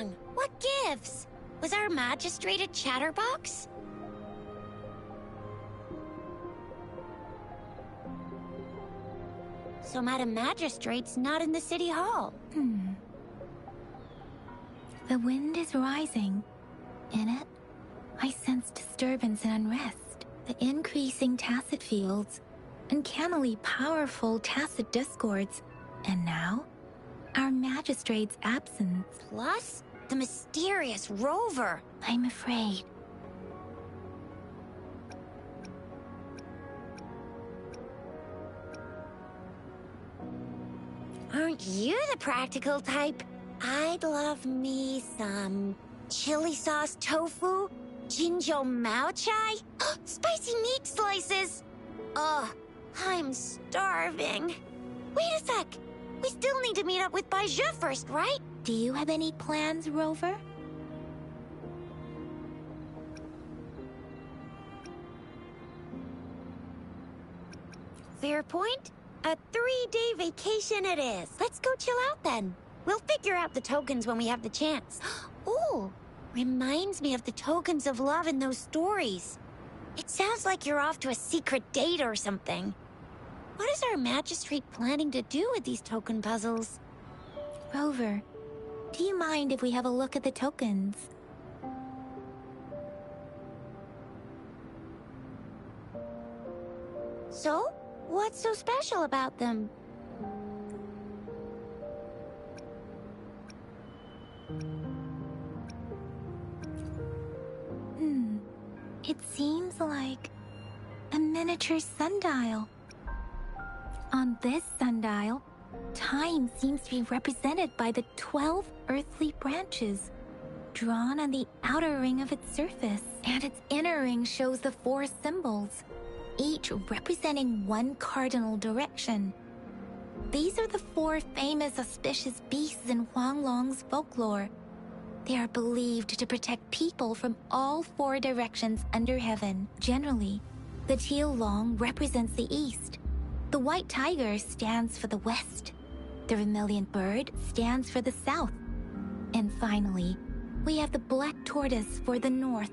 wrong? What gives? Was our magistrate a chatterbox? So Madam Magistrate's not in the city hall. The wind is rising. In it, I sense disturbance and unrest. The increasing tacit fields, uncannily powerful tacit discords, and now, our magistrate's absence. Plus, the mysterious rover. I'm afraid. Aren't you the practical type? I'd love me some chili sauce tofu, jinjo mao chai, spicy meat slices. Ugh, I'm starving. Wait a sec. We still need to meet up with Baiju first, right? Do you have any plans, Rover? Fair point. A 3-day vacation it is. Let's go chill out then. We'll figure out the tokens when we have the chance. Ooh, reminds me of the tokens of love in those stories. It sounds like you're off to a secret date or something. What is our magistrate planning to do with these token puzzles? Rover, do you mind if we have a look at the tokens? So, what's so special about them? It seems like a miniature sundial. On this sundial, time seems to be represented by the 12 earthly branches drawn on the outer ring of its surface, and its inner ring shows the 4 symbols, each representing one cardinal direction. These are the 4 famous auspicious beasts in Huanglong's folklore. They are believed to protect people from all 4 directions under heaven. Generally, the teal long represents the east. The white tiger stands for the west. The vermilion bird stands for the south. And finally, we have the black tortoise for the north.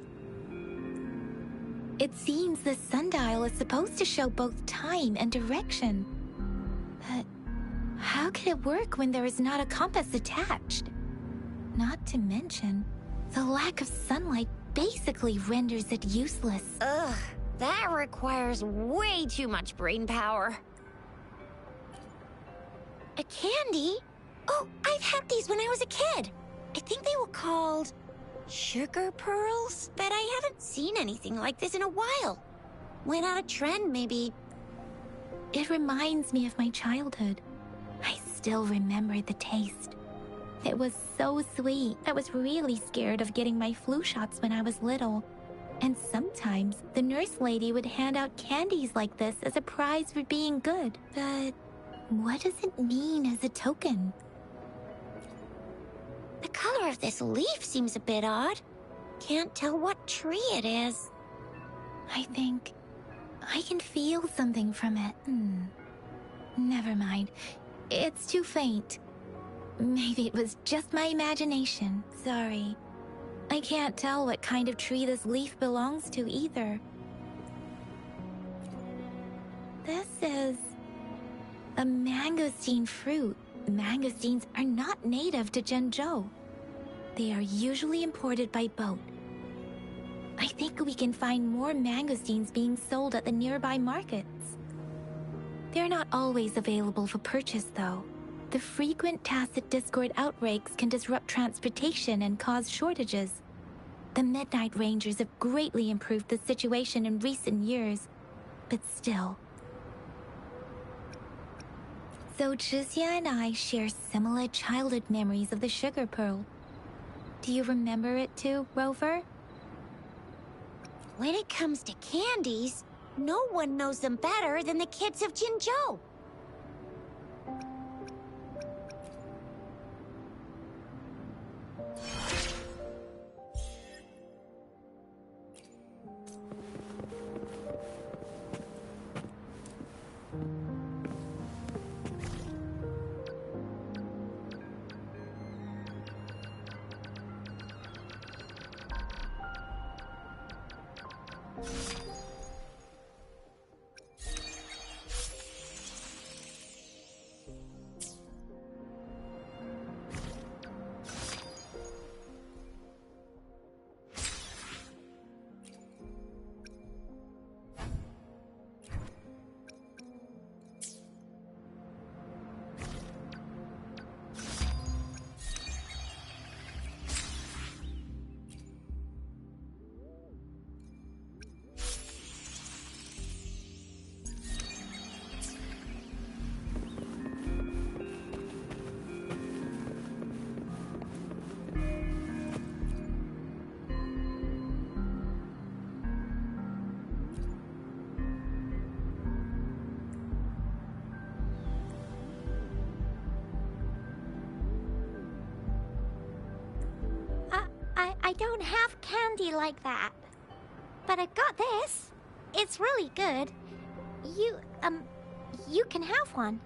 It seems the sundial is supposed to show both time and direction. But how can it work when there is not a compass attached? Not to mention, the lack of sunlight basically renders it useless. Ugh, that requires way too much brain power. A candy? Oh, I've had these when I was a kid. I think they were called sugar pearls, but I haven't seen anything like this in a while. Went out of trend, maybe. It reminds me of my childhood. I still remember the taste. It was so sweet. I was really scared of getting my flu shots when I was little. And sometimes the nurse lady would hand out candies like this as a prize for being good. But what does it mean as a token? The color of this leaf seems a bit odd. Can't tell what tree it is. I think I can feel something from it. Never mind. It's too faint. Maybe it was just my imagination. Sorry. I can't tell what kind of tree this leaf belongs to either. This is a mangosteen fruit. Mangosteens are not native to Zhengzhou. They are usually imported by boat. I think we can find more mangosteens being sold at the nearby markets. They're not always available for purchase, though. The frequent tacit discord outbreaks can disrupt transportation and cause shortages. The Midnight Rangers have greatly improved the situation in recent years, but still. So Zhixia and I share similar childhood memories of the sugar pearl. Do you remember it too, Rover? When it comes to candies, no one knows them better than the kids of Jinzhou. don't have candy like that. But I've got this. It's really good. You can have one.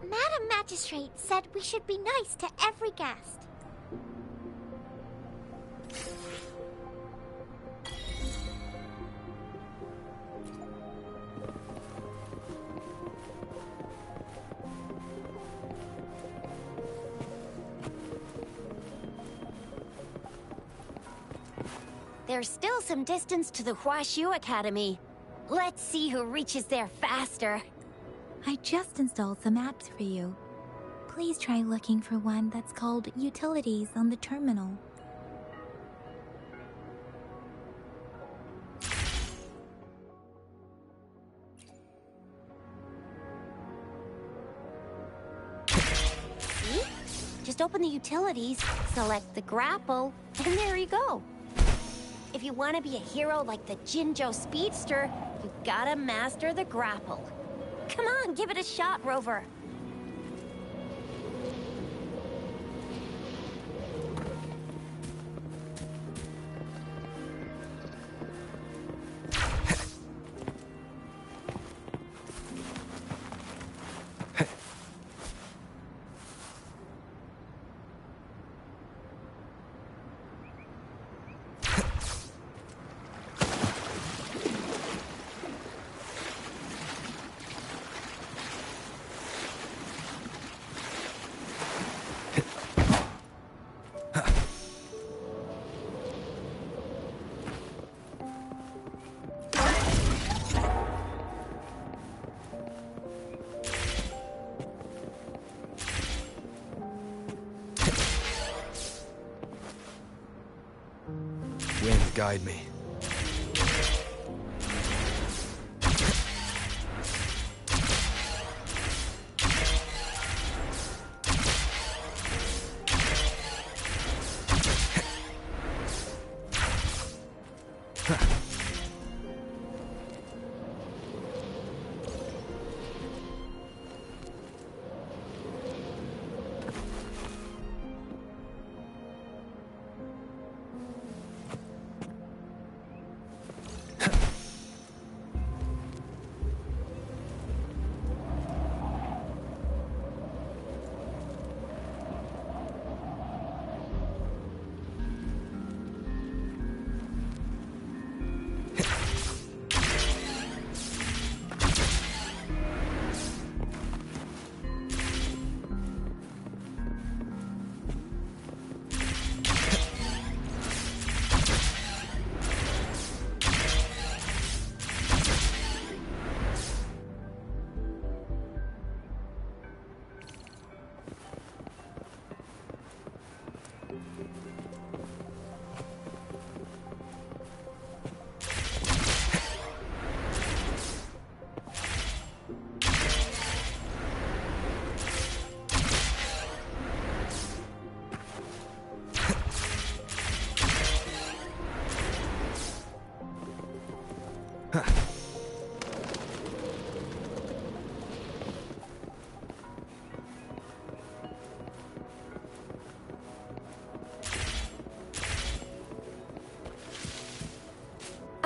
Madam Magistrate said we should be nice to every guest. There's still some distance to the Huashu Academy. Let's see who reaches there faster. I just installed some apps for you. Please try looking for one that's called Utilities on the terminal. See? Just open the Utilities, select the grapple, and there you go. If you want to be a hero like the Jinjo Speedster, you've gotta master the grapple. Come on, give it a shot, Rover. Wind, guide me.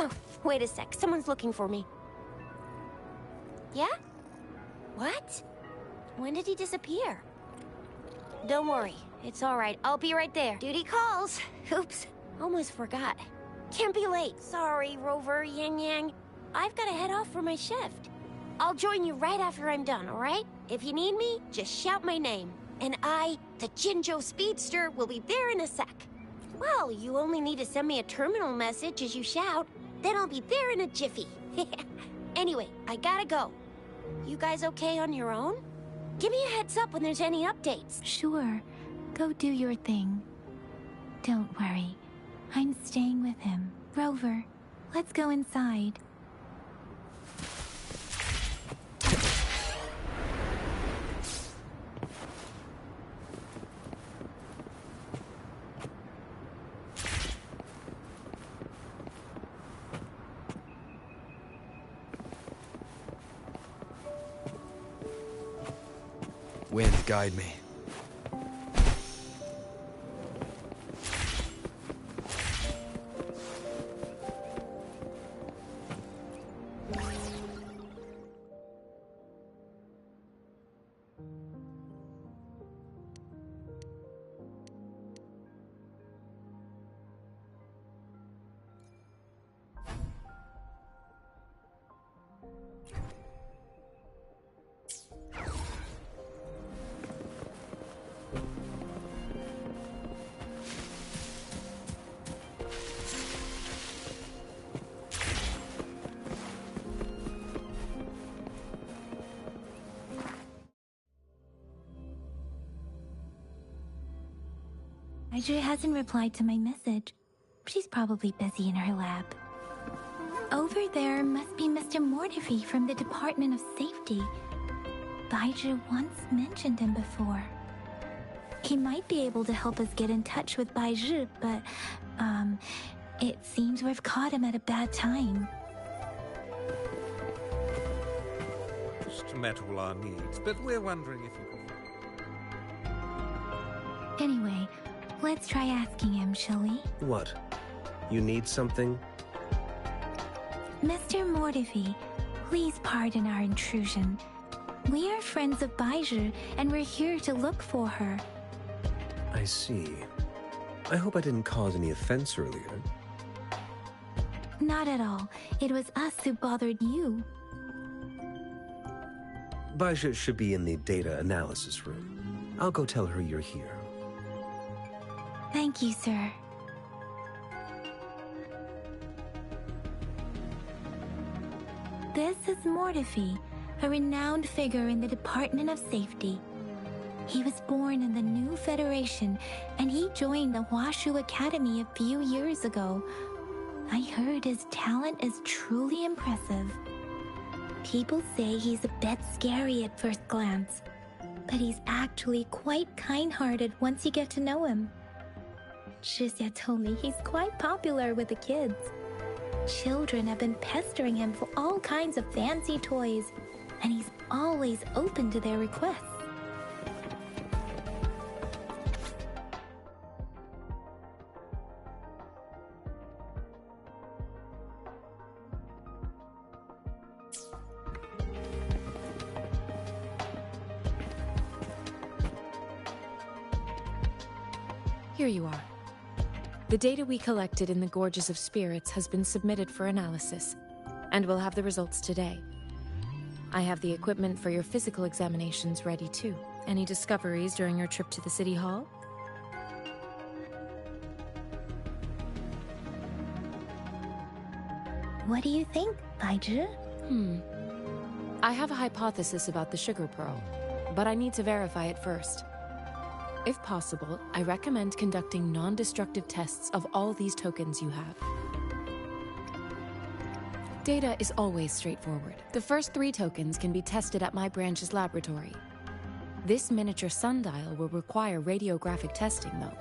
Oh, wait a sec. Someone's looking for me. Yeah? What? When did he disappear? Don't worry. It's all right. I'll be right there. Duty calls. Oops. Almost forgot. Can't be late. Sorry, Rover, Yang Yang. I've got to head off for my shift. I'll join you right after I'm done, all right? If you need me, just shout my name. And I, the Jinjo Speedster, will be there in a sec. Well, you only need to send me a terminal message as you shout. Then I'll be there in a jiffy. Anyway, I gotta go. You guys okay on your own? Give me a heads up when there's any updates. Sure. Go do your thing. Don't worry. I'm staying with him. Rover, let's go inside. Wind, guide me. Baiju hasn't replied to my message. She's probably busy in her lab. Over there must be Mr. Mortifi from the Department of Safety. Baiju once mentioned him before. He might be able to help us get in touch with Baiju, but, it seems we've caught him at a bad time. Just met all our needs, but we're wondering if you could... Anyway, let's try asking him, shall we? What? You need something? Mr. Mortifi, please pardon our intrusion. We are friends of Baiju, and we're here to look for her. I see. I hope I didn't cause any offense earlier. Not at all. It was us who bothered you. Baija should be in the data analysis room. I'll go tell her you're here. Thank you, sir. This is Mortifi, a renowned figure in the Department of Safety. He was born in the new Federation, and he joined the Washu Academy a few years ago. I heard his talent is truly impressive. People say he's a bit scary at first glance, but he's actually quite kind-hearted once you get to know him. Shizia told me he's quite popular with the kids. Children have been pestering him for all kinds of fancy toys, and he's always open to their requests. Here you are. The data we collected in the Gorges of Spirits has been submitted for analysis, and we'll have the results today. I have the equipment for your physical examinations ready too. Any discoveries during your trip to the City Hall? What do you think, Baiju? I have a hypothesis about the sugar pearl, but I need to verify it first. If possible, I recommend conducting non-destructive tests of all these tokens you have. Data is always straightforward. The first 3 tokens can be tested at my branch's laboratory. This miniature sundial will require radiographic testing, though.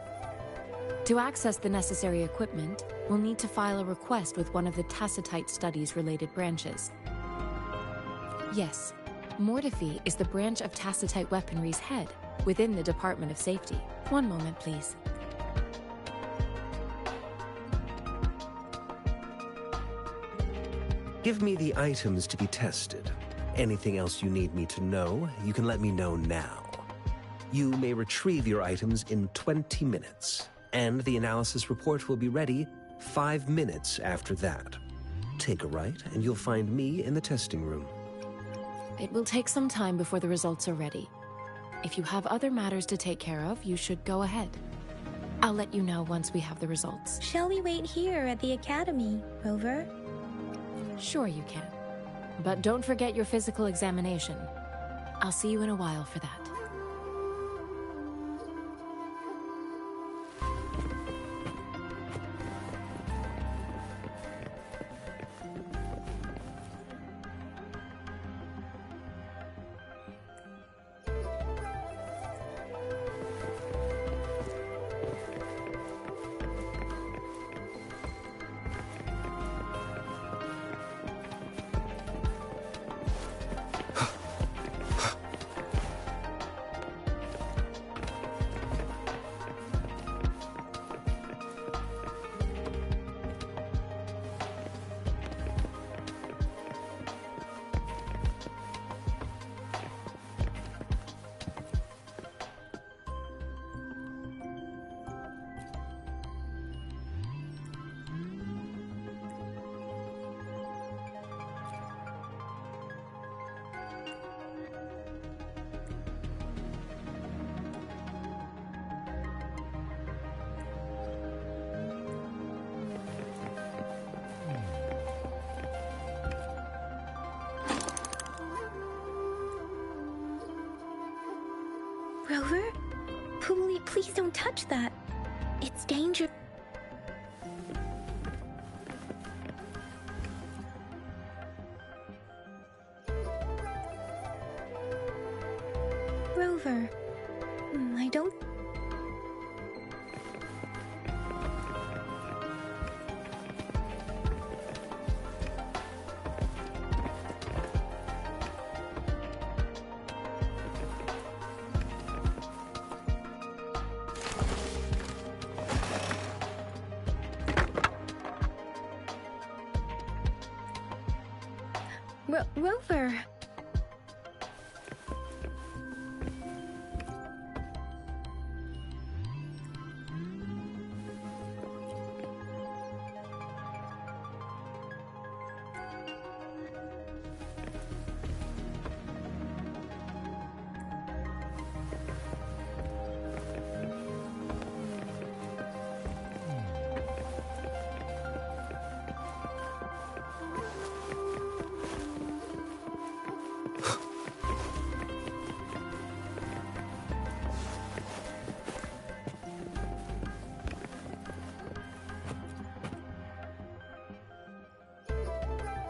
To access the necessary equipment, we'll need to file a request with one of the Tacitite Studies-related branches. Yes, Mortifi is the branch of Tacitite Weaponry's head, within the Department of Safety. One moment, please. Give me the items to be tested. Anything else you need me to know, you can let me know now. You may retrieve your items in 20 minutes, and the analysis report will be ready 5 minutes after that. Take a right, and you'll find me in the testing room. It will take some time before the results are ready. If you have other matters to take care of, you should go ahead. I'll let you know once we have the results. Shall we wait here at the Academy, Rover? Sure you can. But don't forget your physical examination. I'll see you in a while for that. Rover? Please don't touch that. danger. Rover, I don't. Rover.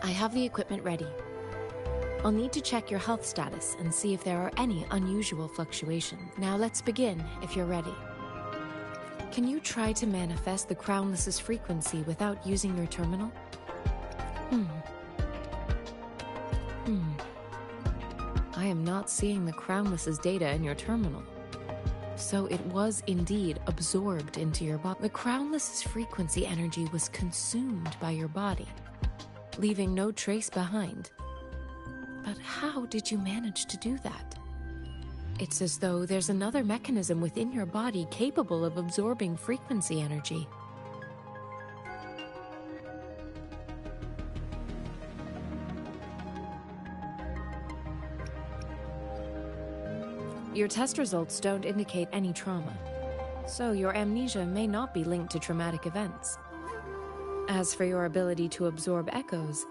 I have the equipment ready. I'll need to check your health status and see if there are any unusual fluctuations. Now let's begin, if you're ready. Can you try to manifest the Crownless's frequency without using your terminal? I am not seeing the Crownless's data in your terminal. So it was indeed absorbed into your body. The Crownless's frequency energy was consumed by your body, leaving no trace behind. But how did you manage to do that? It's as though there's another mechanism within your body capable of absorbing frequency energy. Your test results don't indicate any trauma, so your amnesia may not be linked to traumatic events. As for your ability to absorb echoes,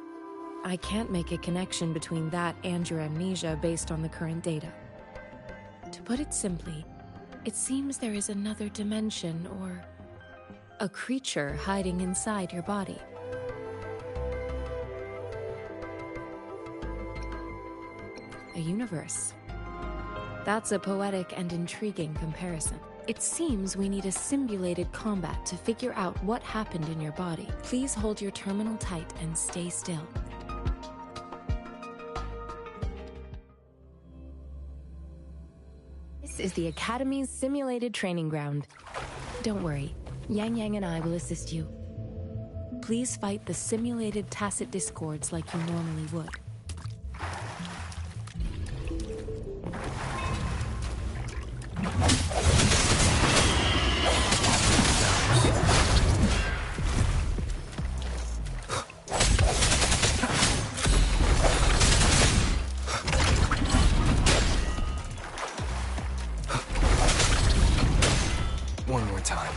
I can't make a connection between that and your amnesia based on the current data. To put it simply, it seems there is another dimension or a creature hiding inside your body. A universe. That's a poetic and intriguing comparison. It seems we need a simulated combat to figure out what happened in your body. Please hold your terminal tight and stay still. This is the Academy's simulated training ground. Don't worry, Yang Yang and I will assist you. Please fight the simulated tacit discords like you normally would. One more time.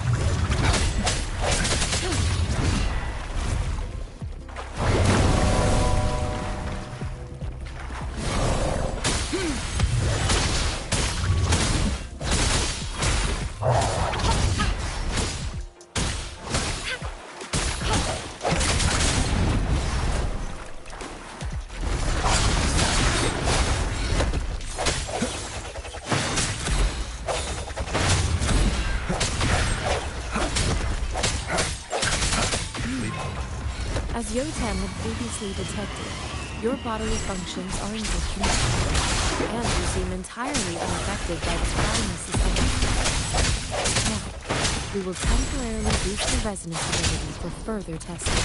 As Yotam had previously detected, your bodily functions are in good condition, and you seem entirely unaffected by the Crownless's energy. Now, we will temporarily boost your resonance ability for further testing.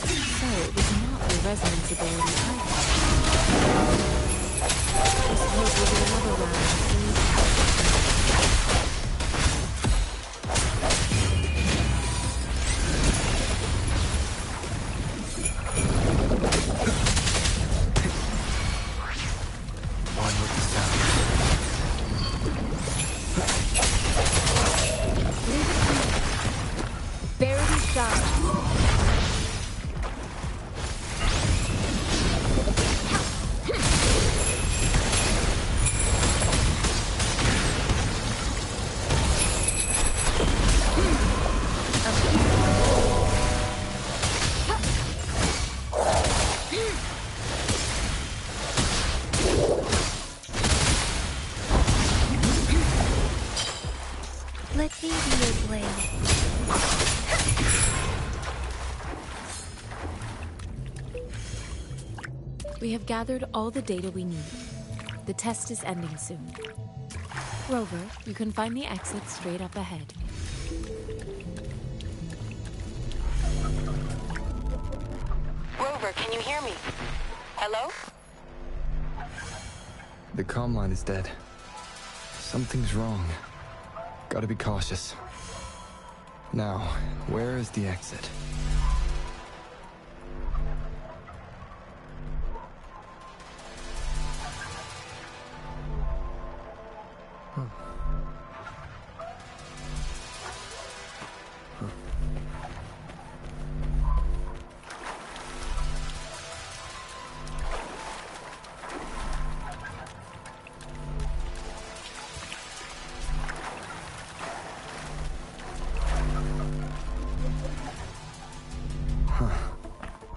So it was not the resonance ability either. I suppose we'll do another round and see. On with the sound. Verity shines. Let me be your blade. We have gathered all the data we need. The test is ending soon. Rover, you can find the exit straight up ahead. Rover, can you hear me? Hello? The comm line is dead. Something's wrong. Gotta be cautious. Now, where is the exit?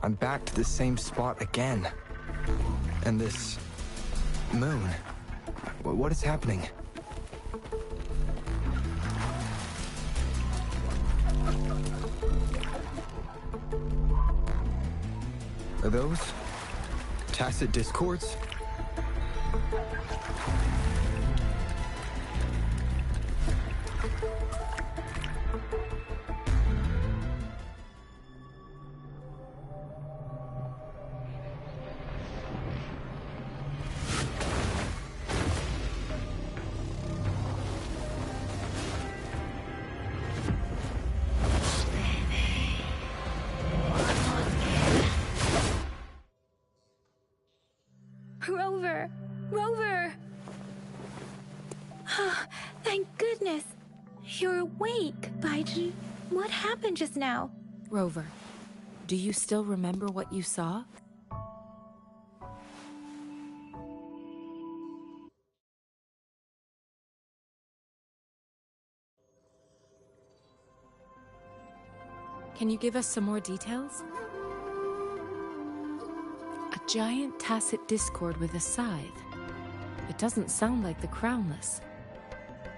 I'm back to the same spot again. And this moon. What is happening? Are those tacit discords? Rover! Rover! Thank goodness! You're awake, Baiju. What happened just now? Rover, do you still remember what you saw? Can you give us some more details? A giant tacit discord with a scythe. It doesn't sound like the Crownless.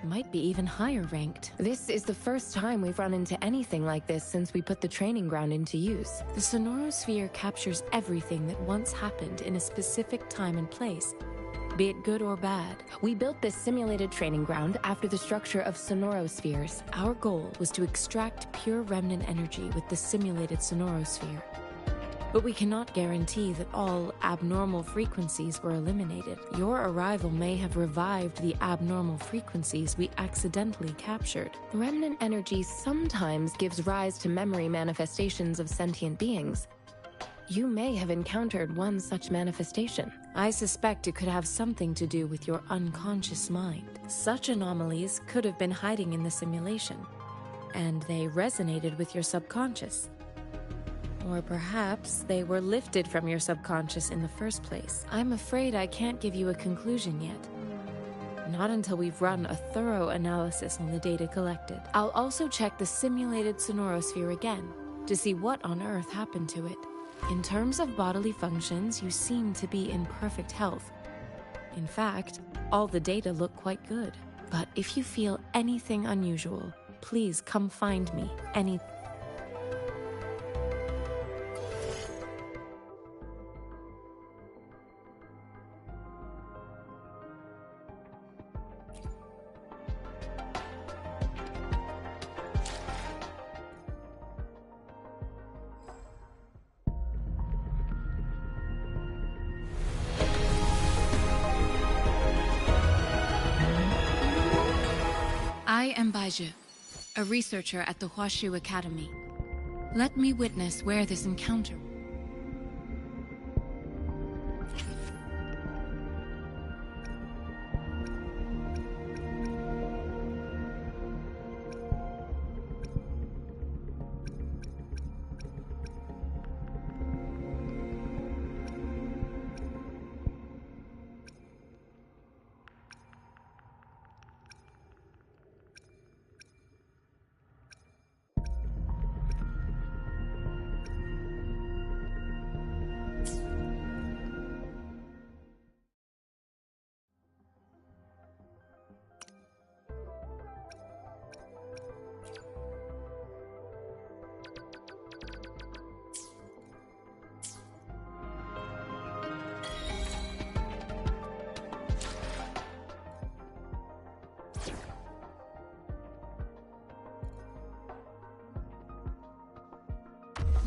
Might be even higher ranked. This is the first time we've run into anything like this since we put the training ground into use. The Sonorosphere captures everything that once happened in a specific time and place, be it good or bad. We built this simulated training ground after the structure of Sonorospheres. Our goal was to extract pure remnant energy with the simulated Sonorosphere. But we cannot guarantee that all abnormal frequencies were eliminated. Your arrival may have revived the abnormal frequencies we accidentally captured. Remnant energy sometimes gives rise to memory manifestations of sentient beings. You may have encountered one such manifestation. I suspect it could have something to do with your unconscious mind. Such anomalies could have been hiding in the simulation, and they resonated with your subconscious. Or perhaps they were lifted from your subconscious in the first place. I'm afraid I can't give you a conclusion yet. Not until we've run a thorough analysis on the data collected. I'll also check the simulated Sonorosphere again to see what on earth happened to it. In terms of bodily functions, you seem to be in perfect health. In fact, all the data look quite good. But if you feel anything unusual, please come find me. I am Baiju, a researcher at the Huashu Academy. Let me witness where this encounter...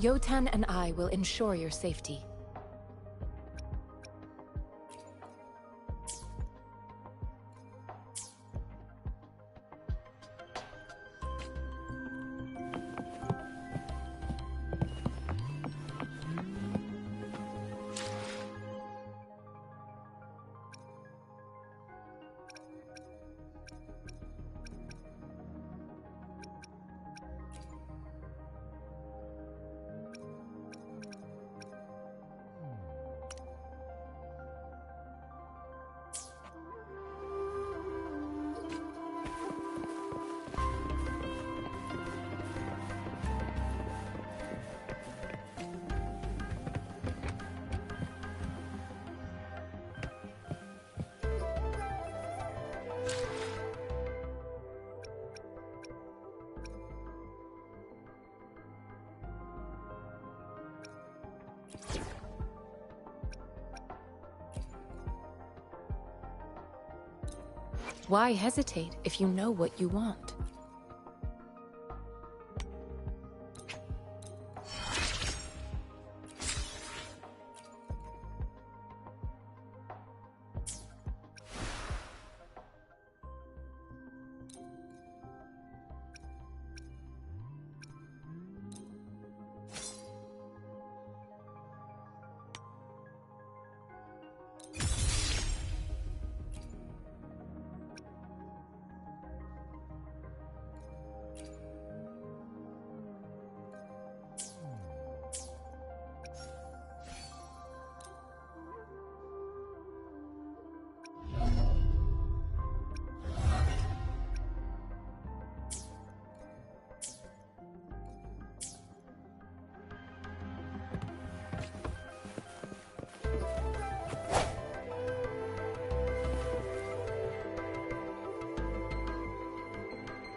Yotan and I will ensure your safety. Why hesitate if you know what you want?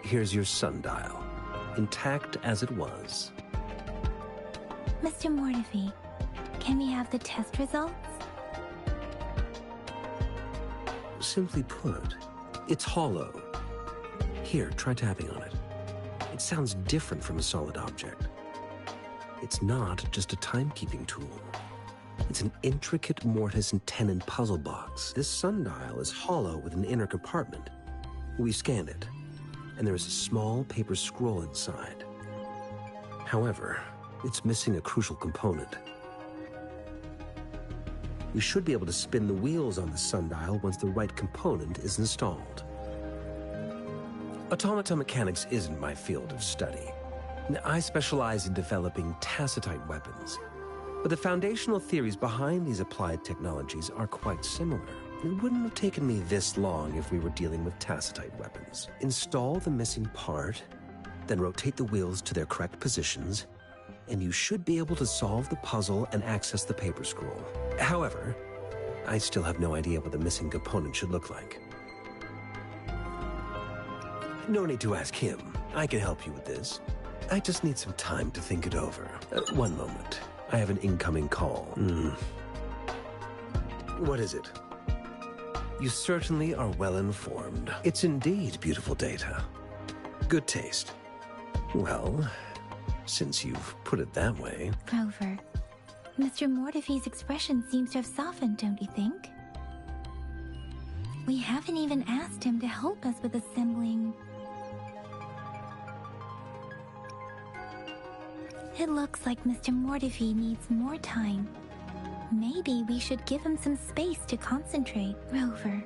Here's your sundial, intact as it was. Mr. Mortefi, can we have the test results? Simply put, it's hollow. Here, try tapping on it. It sounds different from a solid object. It's not just a timekeeping tool. It's an intricate mortise and tenon puzzle box. This sundial is hollow with an inner compartment. We scanned it, and there is a small paper scroll inside. However, it's missing a crucial component. We should be able to spin the wheels on the sundial once the right component is installed. Automata mechanics isn't my field of study. I specialize in developing tacitite weapons, but the foundational theories behind these applied technologies are quite similar. It wouldn't have taken me this long if we were dealing with tacitite weapons. Install the missing part, then rotate the wheels to their correct positions, and you should be able to solve the puzzle and access the paper scroll. However, I still have no idea what the missing component should look like. No need to ask him. I can help you with this. I just need some time to think it over. One moment. I have an incoming call. What is it? You certainly are well informed. It's indeed beautiful data. Good taste. Well, since you've put it that way... Rover, Mr. Mortefi's expression seems to have softened, don't you think? We haven't even asked him to help us with assembling It looks like Mr. Mortefi needs more time. Maybe we should give him some space to concentrate. Rover,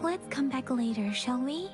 let's come back later, shall we?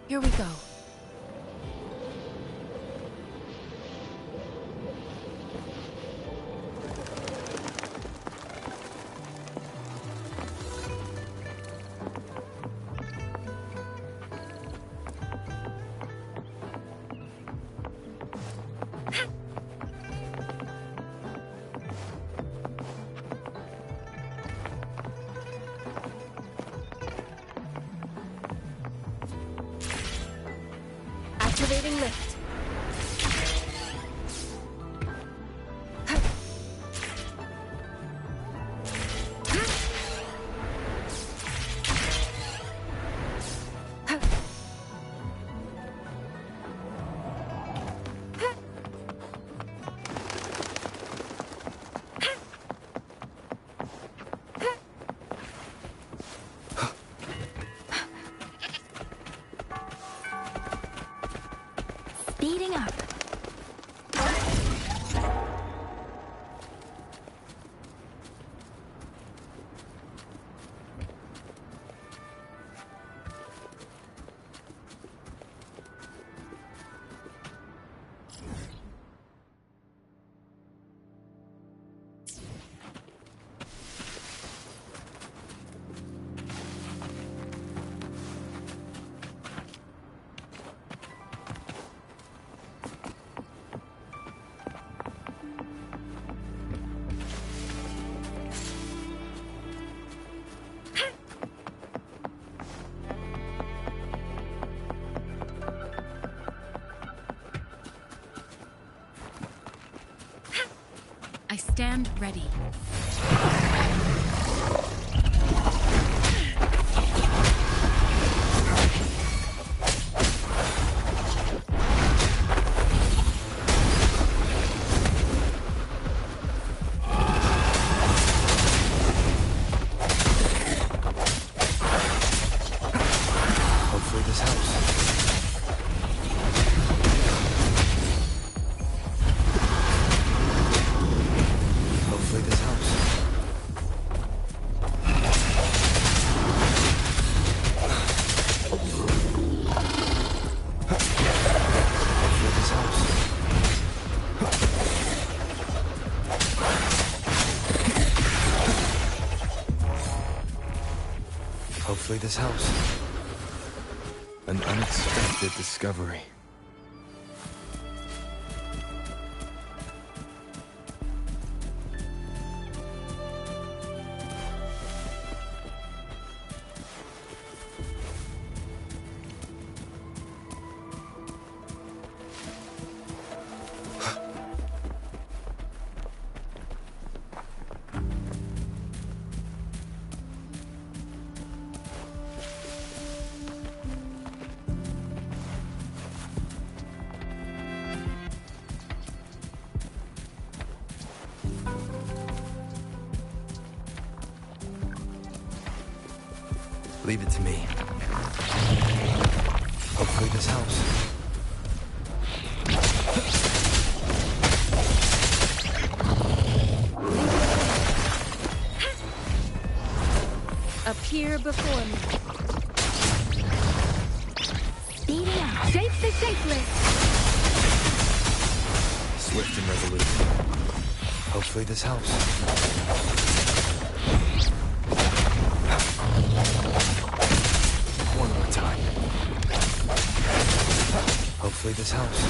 Here we go. Activating lift. Speeding up. I stand ready. Hopefully this helps. Hopefully this helps. Hopefully this helps. Hopefully this helps. An unexpected discovery. Leave it to me. Hopefully this helps. Appear before me. Speeding up. Shape the shapeless. Swift and resolute. Hopefully this helps. One more time. Hopefully this helps.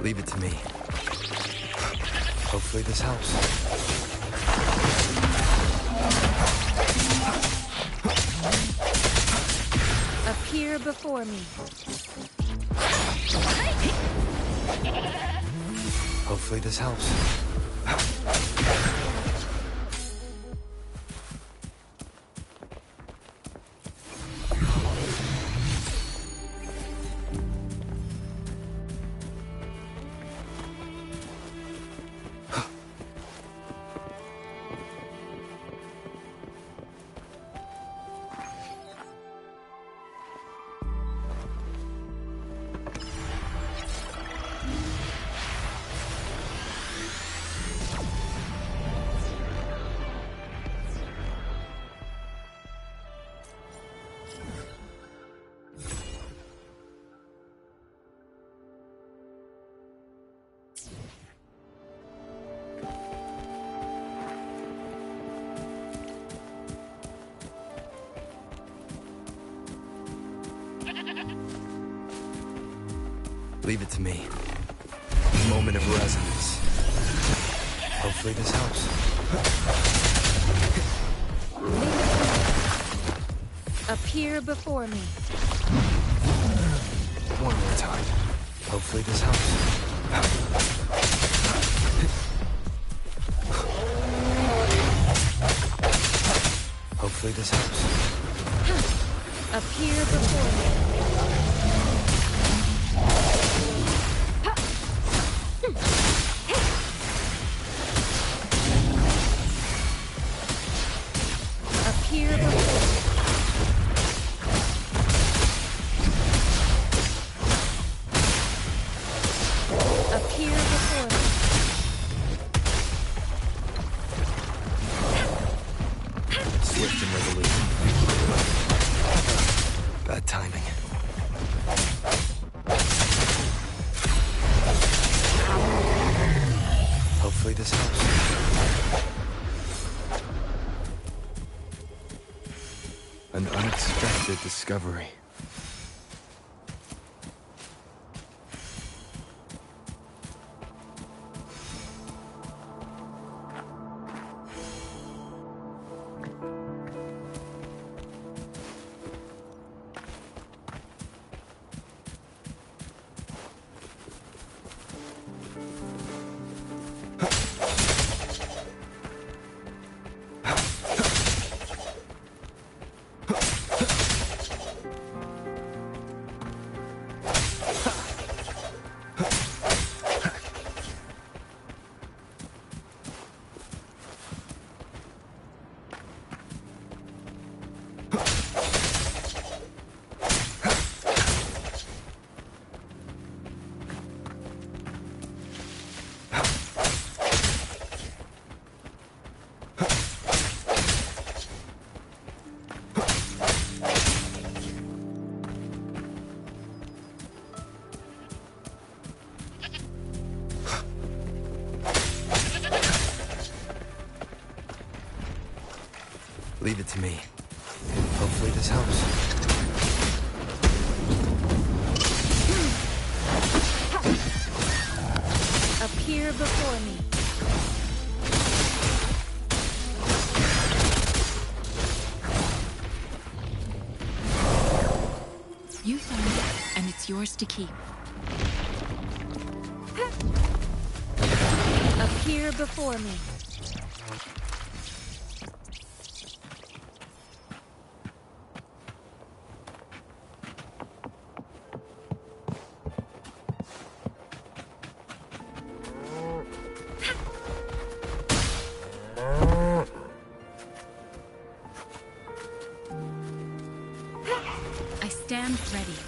Leave it to me. Hopefully this helps. Appear before me. Hopefully this helps. Leave it to me. Moment of resonance. Hopefully this helps. Appear before me. One more time. Hopefully this helps. Hopefully this helps. Appear before me. Appear before me. Appear before me. Swift and resolute. Bad timing. Hopefully this helps. An unexpected discovery. Leave it to me. Hopefully this helps. Appear before me. You found it, and it's yours to keep. Appear before me. I stand ready.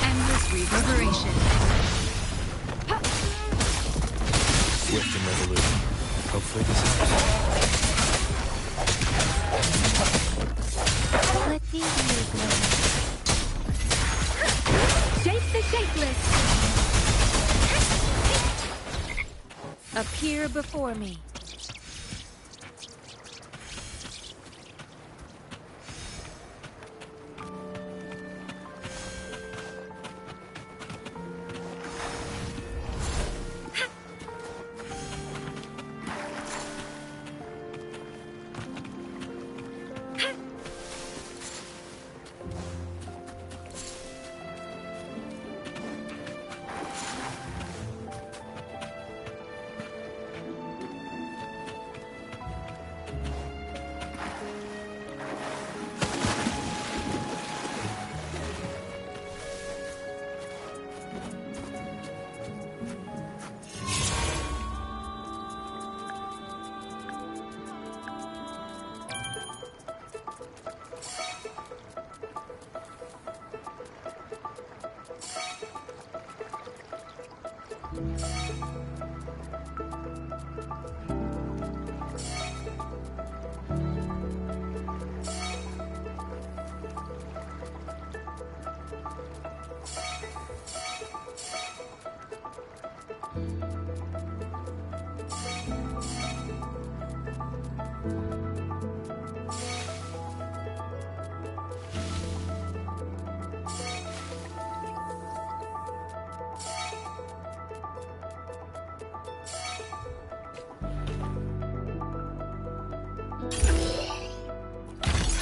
Endless reverberation. Swift and resolute. Hopefully this helps. Let the view glow. Shape the shapeless. Appear before me.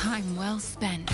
Time well spent.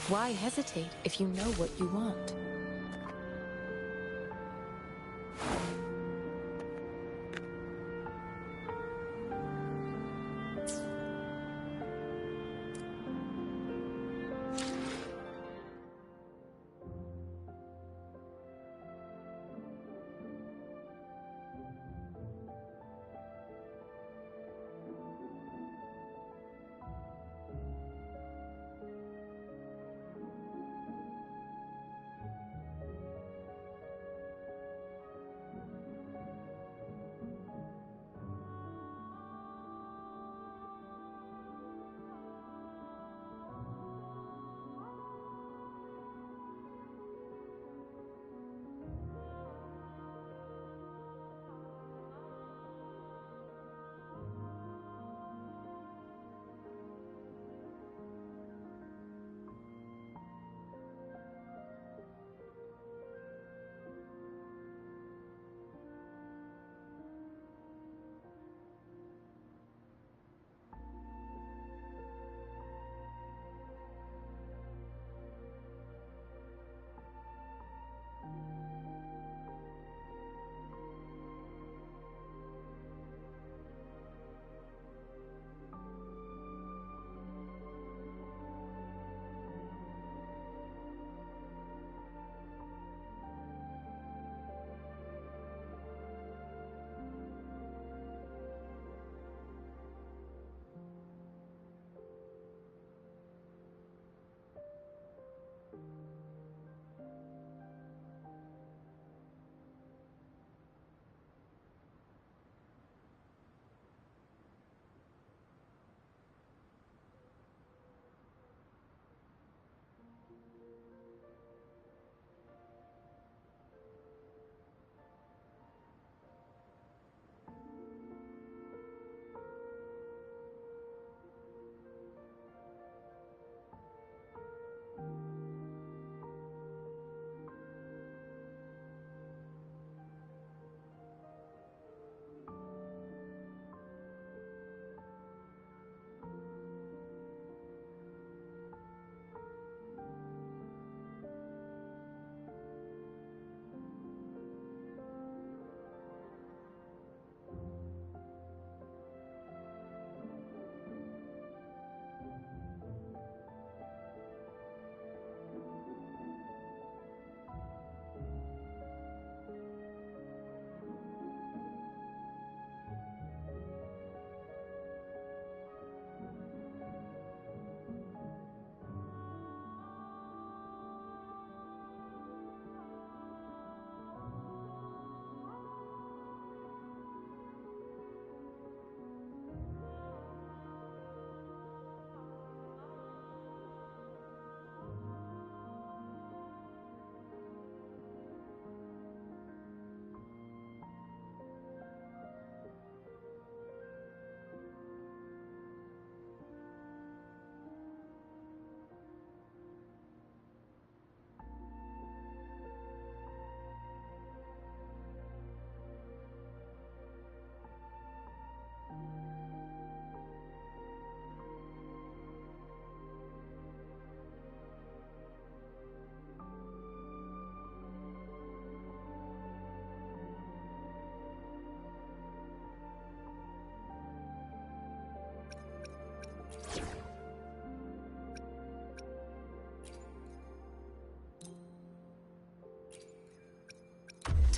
Why hesitate if you know what you want?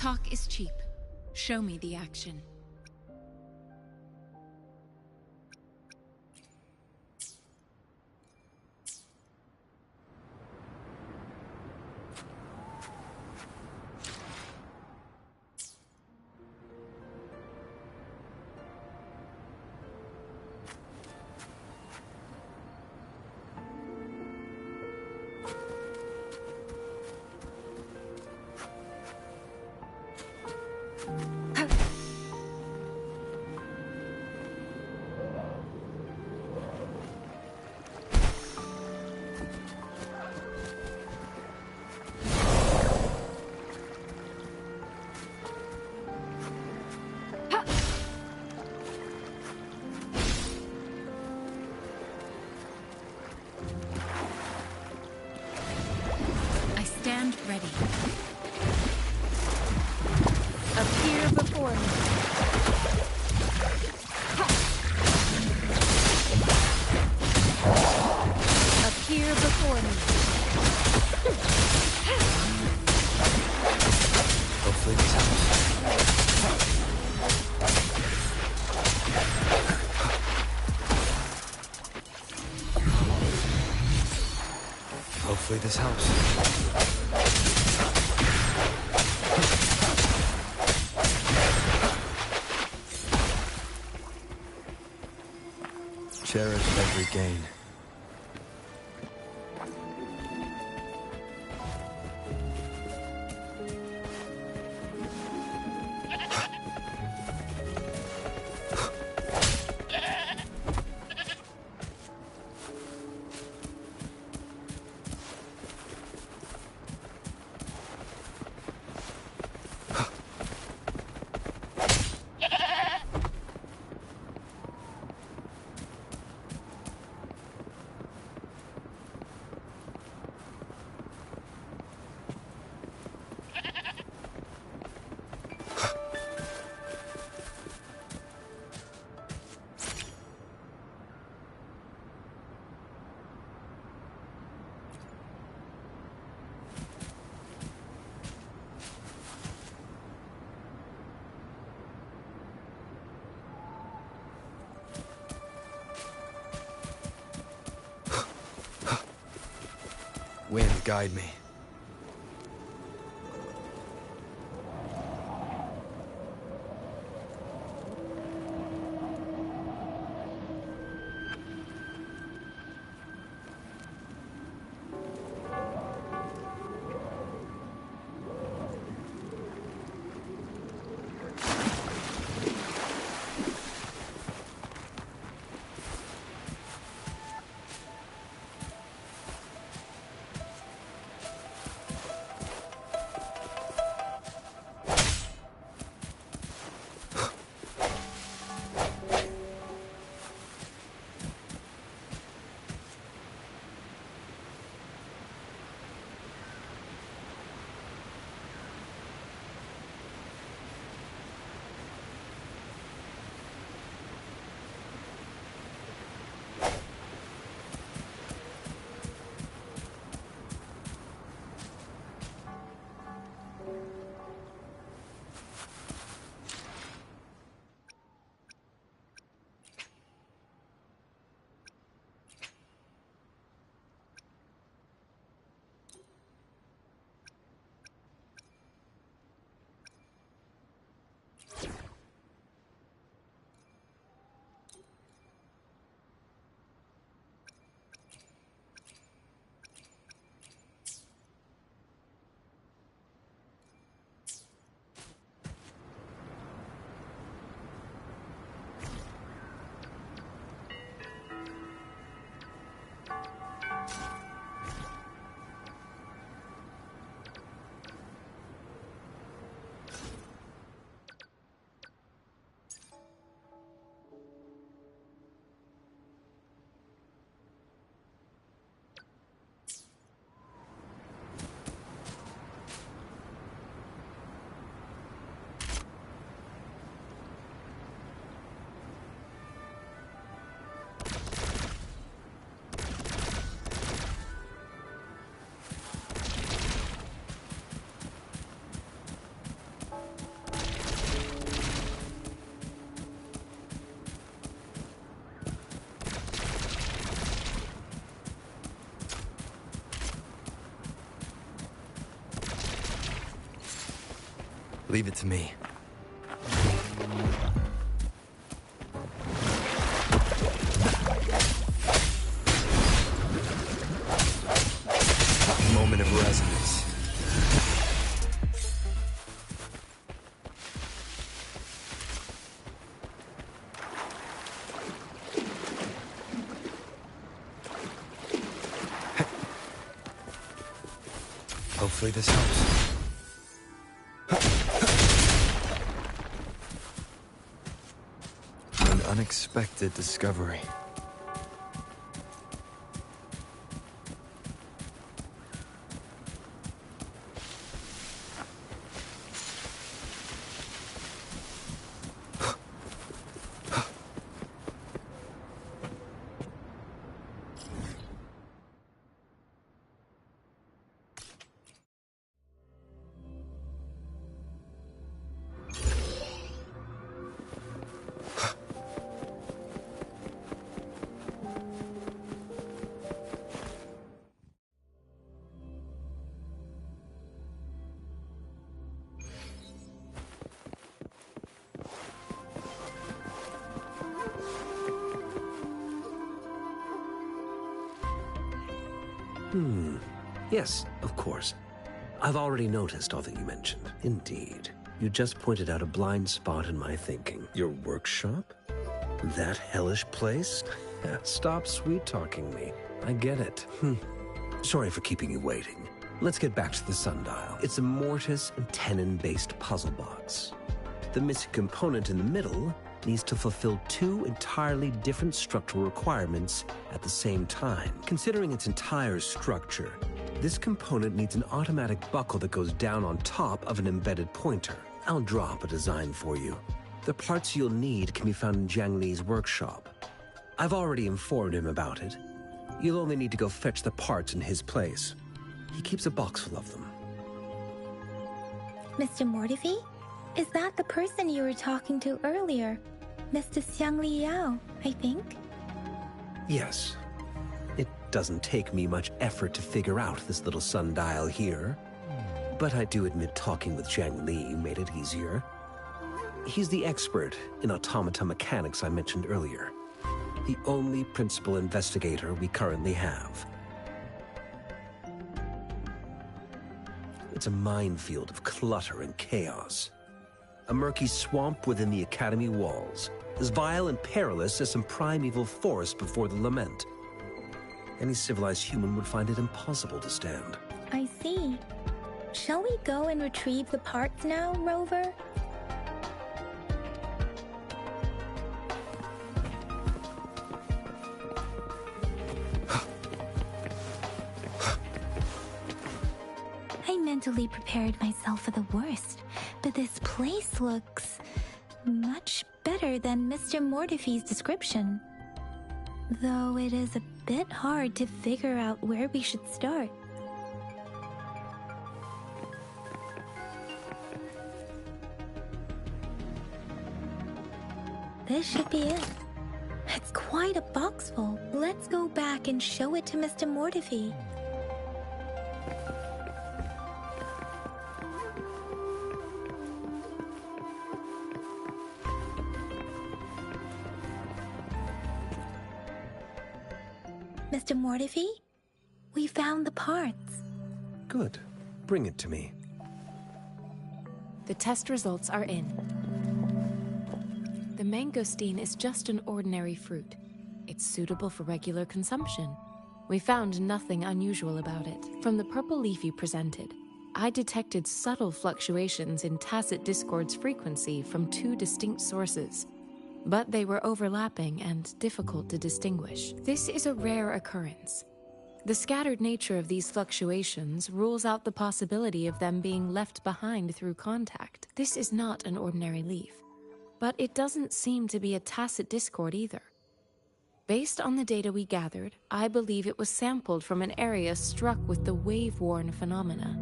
Talk is cheap. Show me the action. Stand ready. Appear before me. Appear before me. Hopefully this helps. Hopefully this helps. Cherish every gain. Wind, guide me. Leave it to me. Moment of resonance. Hopefully this helps. An unexpected discovery. Yes, of course. I've already noticed all that you mentioned. Indeed. You just pointed out a blind spot in my thinking. Your workshop? That hellish place? Stop sweet-talking me. I get it. Sorry for keeping you waiting. Let's get back to the sundial. It's a mortise and tenon-based puzzle box. The missing component in the middle needs to fulfill two entirely different structural requirements at the same time. Considering its entire structure, this component needs an automatic buckle that goes down on top of an embedded pointer. I'll draw up a design for you. The parts you'll need can be found in Jiang Li's workshop. I've already informed him about it. You'll only need to go fetch the parts in his place. He keeps a box full of them. Mr. Mortifi? Is that the person you were talking to earlier? Mr. Xiang Liao, I think? Yes. It doesn't take me much effort to figure out this little sundial here. But I do admit talking with Jiang Li made it easier. He's the expert in automata mechanics I mentioned earlier. The only principal investigator we currently have. It's a minefield of clutter and chaos. A murky swamp within the Academy walls, as vile and perilous as some primeval forest before the lament. Any civilized human would find it impossible to stand. I see. Shall we go and retrieve the parts now, Rover? I mentally prepared myself for the worst, but this place looks much better than Mr. Mortifi's description. Though it is a bit hard to figure out where we should start. This should be it. It's quite a box full. Let's go back and show it to Mr. Mortifi. Mr. Mortifi, we found the parts. Good. Bring it to me. The test results are in. The mangosteen is just an ordinary fruit. It's suitable for regular consumption. We found nothing unusual about it. From the purple leaf you presented, I detected subtle fluctuations in tacit discord's frequency from two distinct sources. But they were overlapping and difficult to distinguish. This is a rare occurrence. The scattered nature of these fluctuations rules out the possibility of them being left behind through contact. This is not an ordinary leaf, but it doesn't seem to be a tacit discord either. Based on the data we gathered, I believe it was sampled from an area struck with the wave-worn phenomena.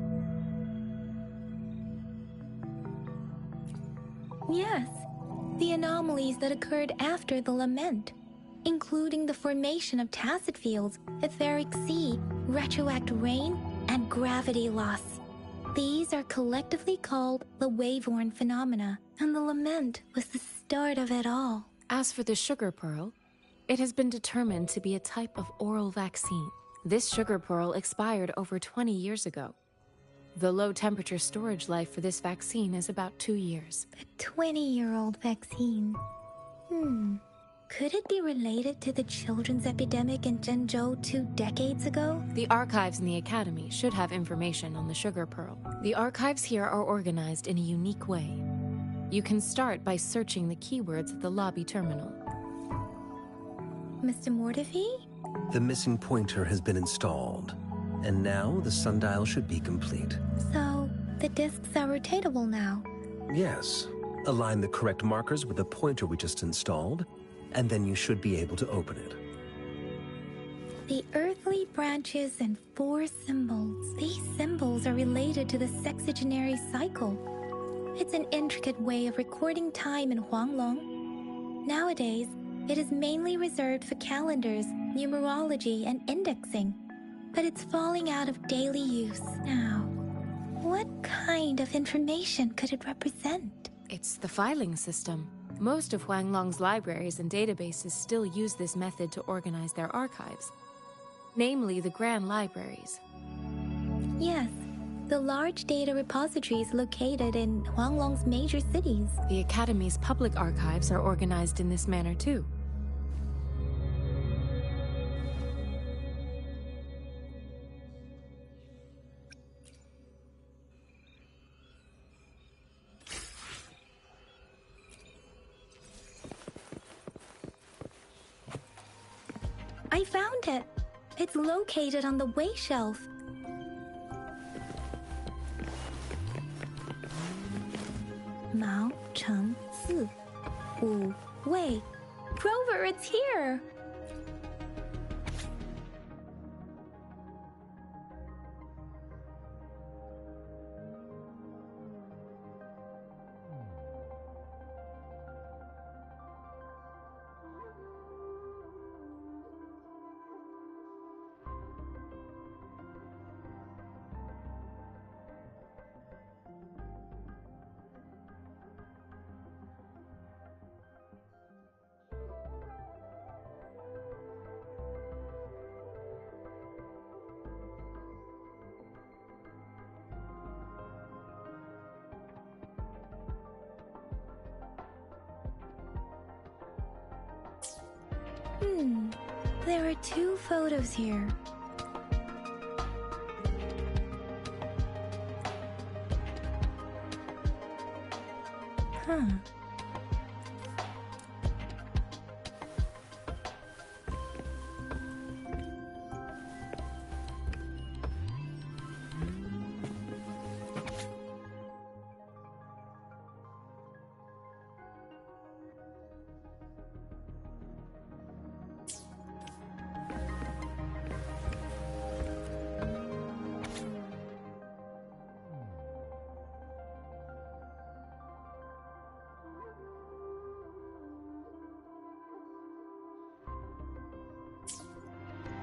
Yes. The anomalies that occurred after the lament, including the formation of tacit fields, etheric sea, retroact rain, and gravity loss. These are collectively called the Waveworn phenomena, and the lament was the start of it all. As for the sugar pearl, it has been determined to be a type of oral vaccine. This sugar pearl expired over 20 years ago. The low-temperature storage life for this vaccine is about 2 years. A 20-year-old vaccine. Could it be related to the children's epidemic in Zhenzhou 2 decades ago? The archives in the Academy should have information on the sugar pearl. The archives here are organized in a unique way. You can start by searching the keywords at the lobby terminal. Mr. Mortefi? The missing pointer has been installed, and now the sundial should be complete. So, the discs are rotatable now? Yes. Align the correct markers with the pointer we just installed, and then you should be able to open it. The earthly branches and 4 symbols. These symbols are related to the sexagenary cycle. It's an intricate way of recording time in Huanglong. Nowadays, it is mainly reserved for calendars, numerology, and indexing. But it's falling out of daily use now. What kind of information could it represent? It's the filing system. Most of Huanglong's libraries and databases still use this method to organize their archives, namely the Grand Libraries. Yes, the large data repositories located in Huanglong's major cities. The Academy's public archives are organized in this manner too. I found it. It's located on the way shelf. Mao Cheng Si. Wu Wei. Grover, it's here! There are 2 photos here.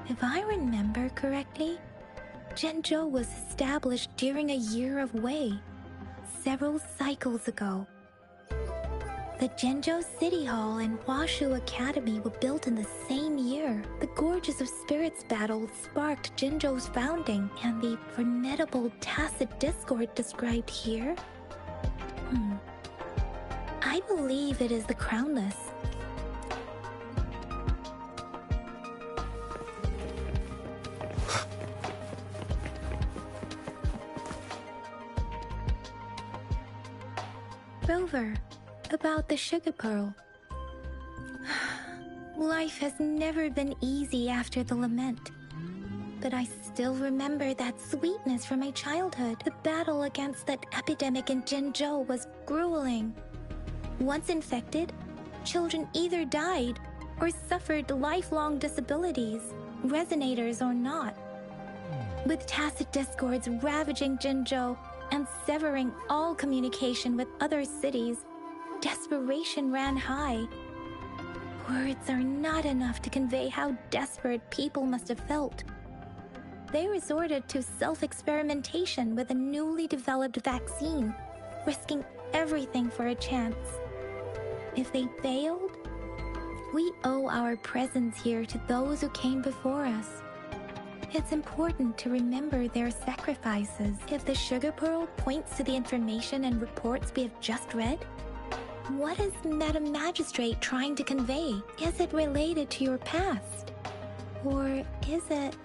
If I remember correctly, Zhenzhou was established during a year of Wei, several cycles ago. The Zhenzhou City Hall and Huashu Academy were built in the same year. The Gorges of Spirits battle sparked Zhenzhou's founding, and the formidable tacit discord described here? I believe it is the Crownless. Rover, about the sugar pearl. Life has never been easy after the lament. But I still remember that sweetness from my childhood. The battle against that epidemic in Zhenzhou was grueling. Once infected, children either died or suffered lifelong disabilities, resonators or not. With tacit discords ravaging Zhenzhou and severing all communication with other cities, desperation ran high. Words are not enough to convey how desperate people must have felt. they resorted to self-experimentation with a newly developed vaccine, risking everything for a chance. If they failed, we owe our presence here to those who came before us. It's important to remember their sacrifices. If the sugar pearl points to the information and reports we have just read, what is Madam Magistrate trying to convey? Is it related to your past? Or is it...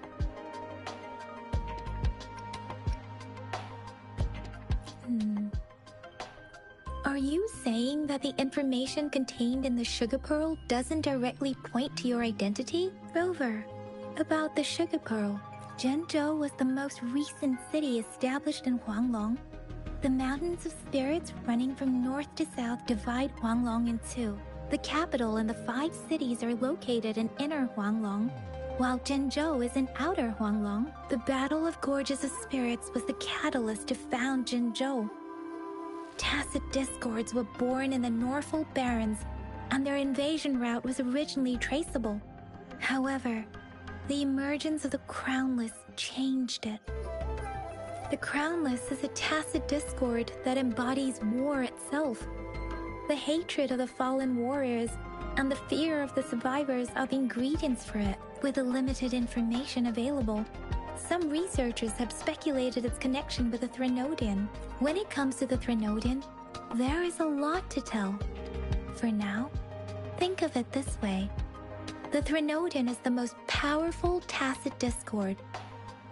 Are you saying that the information contained in the sugar pearl doesn't directly point to your identity? Rover, about the sugar pearl, Zhenzhou was the most recent city established in Huanglong. The mountains of spirits running from north to south divide Huanglong in two. The capital and the 5 cities are located in inner Huanglong, while Zhenzhou is in outer Huanglong. The Battle of Gorges of Spirits was the catalyst to found Zhenzhou. Tacit discords were born in the Norfolk Barrens, and their invasion route was originally traceable. However, the emergence of the Crownless changed it. The Crownless is a tacit discord that embodies war itself. The hatred of the fallen warriors and the fear of the survivors are the ingredients for it. With the limited information available, some researchers have speculated its connection with the Threnodian. When it comes to the Threnodian, there is a lot to tell. For now, think of it this way. The Threnodian is the most powerful tacit discord.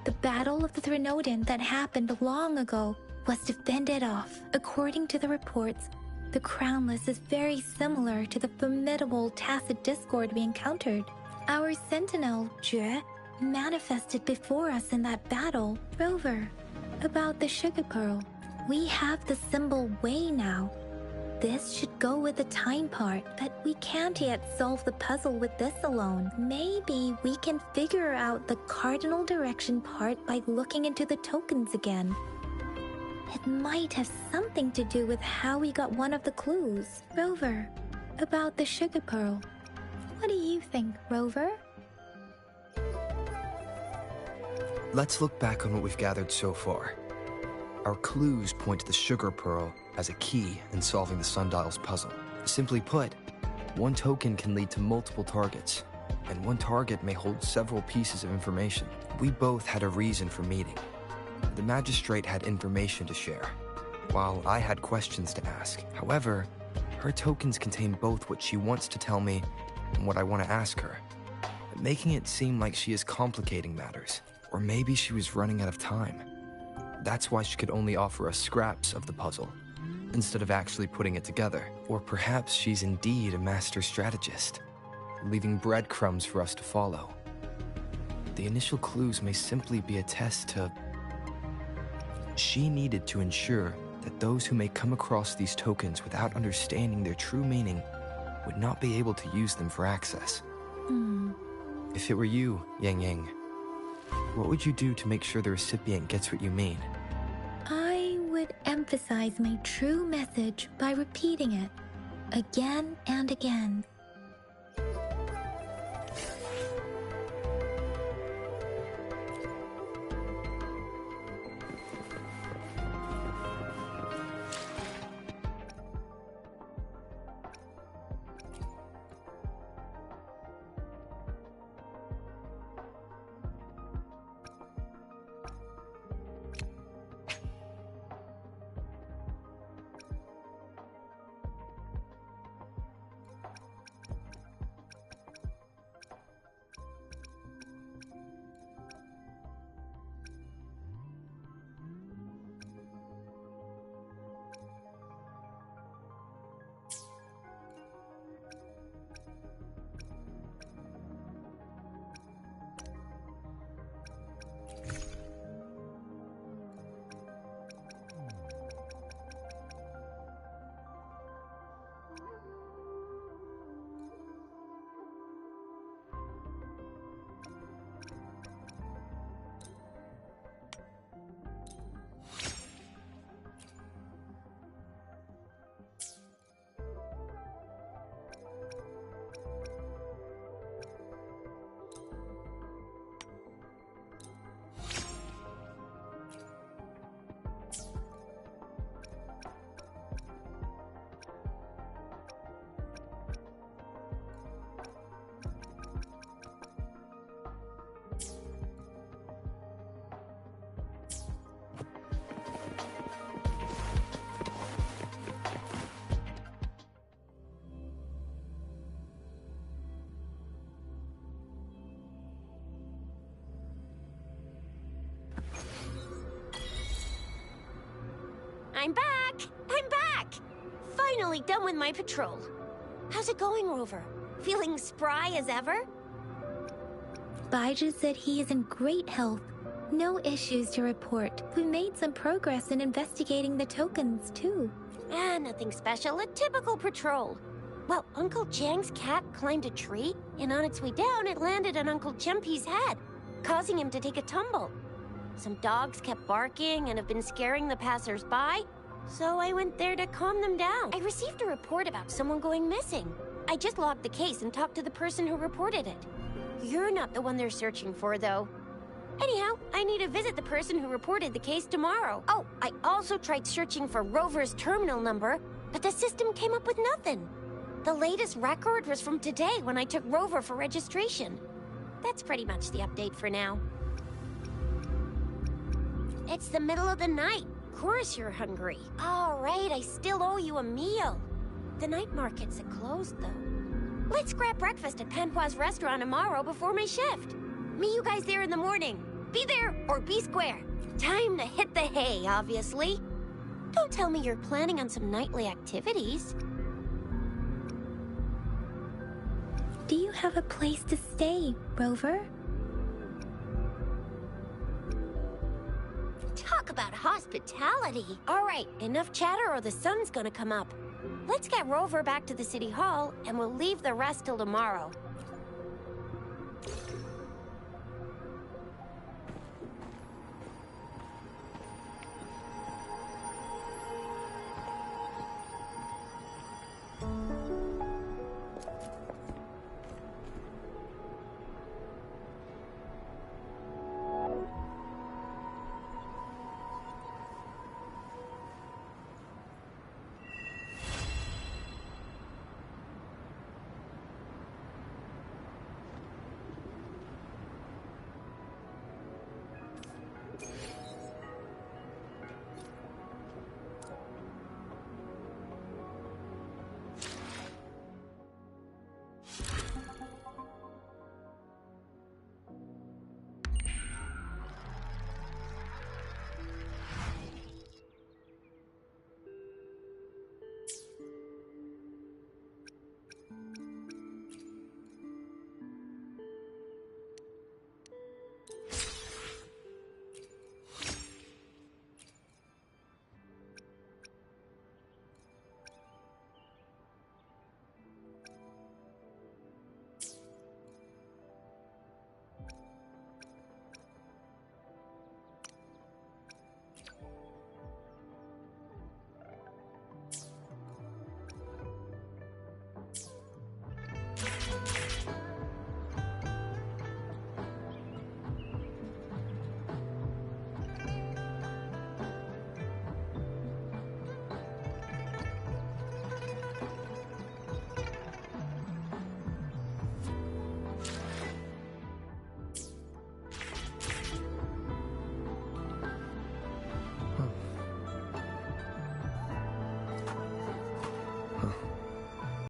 The Battle of the Threnodian that happened long ago was to fend it off. According to the reports, the Crownless is very similar to the formidable tacit discord we encountered. Our sentinel, Jue, manifested before us in that battle. Rover, about the sugar pearl, we have the symbol Wei now. This should go with the time part, but we can't yet solve the puzzle with this alone. Maybe we can figure out the cardinal direction part by looking into the tokens again. It might have something to do with how we got one of the clues. Rover, about the sugar pearl. What do you think, Rover? Let's look back on what we've gathered so far. Our clues point to the sugar pearl as a key in solving the sundial's puzzle. Simply put, one token can lead to multiple targets, and one target may hold several pieces of information. We both had a reason for meeting. The magistrate had information to share, while I had questions to ask. However, her tokens contain both what she wants to tell me and what I want to ask her, making it seem like she is complicating matters. Or maybe she was running out of time. That's why she could only offer us scraps of the puzzle, instead of actually putting it together. Or perhaps she's indeed a master strategist, leaving breadcrumbs for us to follow. The initial clues may simply be a test to... She needed to ensure that those who may come across these tokens without understanding their true meaning would not be able to use them for access. If it were you, Yang Yang, what would you do to make sure the recipient gets what you mean? I would emphasize my true message by repeating it again and again. I'm back! I'm back! Finally done with my patrol. How's it going, Rover? Feeling spry as ever? Baiju said he is in great health. No issues to report. We made some progress in investigating the tokens, too. Nothing special. A typical patrol. Well, Uncle Chang's cat climbed a tree, and on its way down, it landed on Uncle Chimpi's head, causing him to take a tumble. Some dogs kept barking and have been scaring the passers-by, so I went there to calm them down. I received a report about someone going missing. I just logged the case and talked to the person who reported it. You're not the one they're searching for, though. Anyhow, I need to visit the person who reported the case tomorrow. Oh, I also tried searching for Rover's terminal number, but the system came up with nothing. The latest record was from today when I took Rover for registration. That's pretty much the update for now. It's the middle of the night. Of course you're hungry. All right, I still owe you a meal. The night markets are closed, though. Let's grab breakfast at Panhua's restaurant tomorrow before my shift. Meet you guys there in the morning. Be there or be square. Time to hit the hay, obviously. Don't tell me you're planning on some nightly activities. Do you have a place to stay, Rover? Talk about hospitality. All right, enough chatter or the sun's gonna come up. Let's get Rover back to the city hall, and we'll leave the rest till tomorrow.